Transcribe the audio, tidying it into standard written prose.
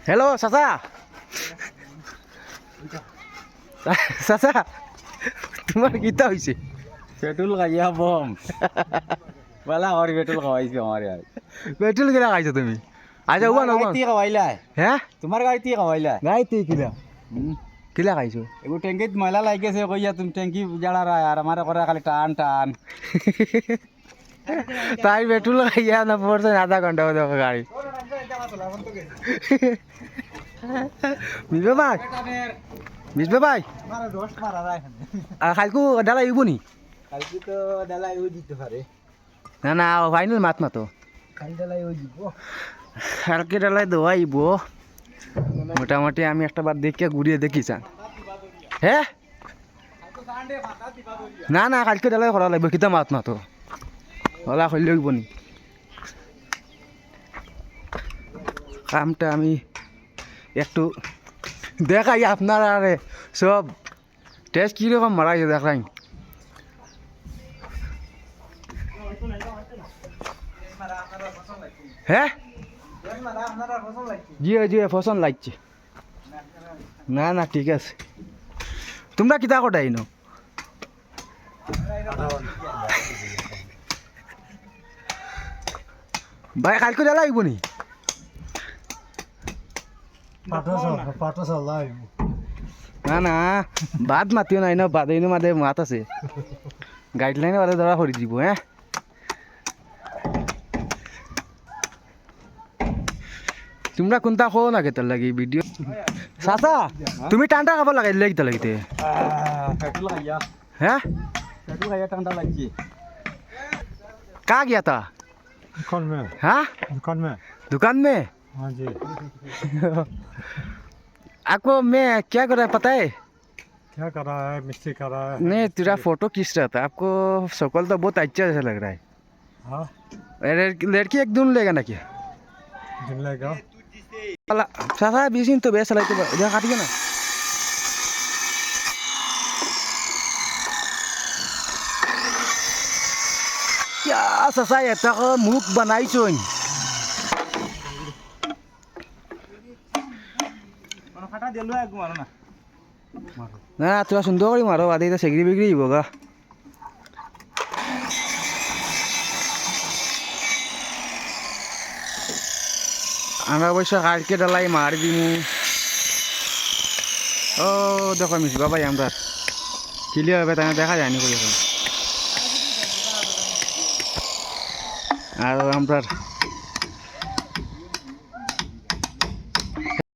Hello চাচা চাচা তোমার কিতা হয়েছে? পেট্রোল খাইয়া বম বলা আমার পেট্রোল খাওয়াইছে আমার আর পেট্রোল কিনা খাইছো তুমি? আচ্ছা উবা না গাড়িতে খাওয়াইলাই হ্যাঁ তোমার গাড়িতে খাওয়াইলাই গাইতে কিলা কিলা খাইছো? এগো ট্যাঙ্কিত ময়লা লাগিয়েছে কইয়া তুমি ট্যাঙ্কি জ্বালা আর আমার করে খালি টান টান তাই পেট্রোল খাইয়া না পড়ছে আধা ঘন্টা হয়ে যাবে গাড়ি মিশবে ভাই মিশবে ভাই আর কালকু ডালা ইব নি কালকে তো ডালাই ও দিতে পারে না না ফাইনাল মাত মাতো কাল ডালাই ও দিব কালকে ডালাই দেওয়া ইব মোটামুটি আমি একটা বার দেখে ঘুরিয়ে দেখি চান হ্যাঁ না না কালকে ডালাই করা লাগবে কিতা মাত মাতো ওলা করলে হইব নি কামটা আমি একটু দেখাই আপনারা আরে সব টেস্ট কীরকম মারাইছে দেখাই হ্যাঁ জি জি পছন্দ লাগছে না না ঠিক আছে তোমরা কিতা কটাই নো ভাই কালকে জ্বালা আইব নি না না বাদ মাতিও নাই না বাদে মাদে মাত আছে গাইডলাইনে বাদে ধরা করে দিব হ্যাঁ তোমরা কোনটা খো না কেতার লাগি ভিডিও চাচা তুমি টানটা খাব লাগাই দিলে কিতা লাগিতে পেট্রোল খাইয়া হ্যাঁ পেট্রোল খাইয়া ঠান্ডা লাগছে का गया था दुकान में हाँ दुकान में हाँ जी आपको मैं क्या कर रहा है पता है क्या कर रहा है मिस्त्री कर रहा है नहीं तेरा फोटो खींच रहा था आपको शक्ल तो बहुत अच्छा जैसा लग रहा है हाँ लड़की एक दून लेगा ना क्या जिन लेगा चाचा बीस तो बेस लगे जहाँ काटिए ना क्या चाचा এটা মুখ বানাইছই ফাটা দিলো এক মারো না না তোরা সুন্দর করে মারো আদে এটা সেগরি বিগরি হইব গা আমরা অবশ্য কালকে ডালাই মার দিমু ও দেখো মিশবা ভাই আমরা ক্লিয়ার হবে তাই দেখা যায়নি করে আর আমরা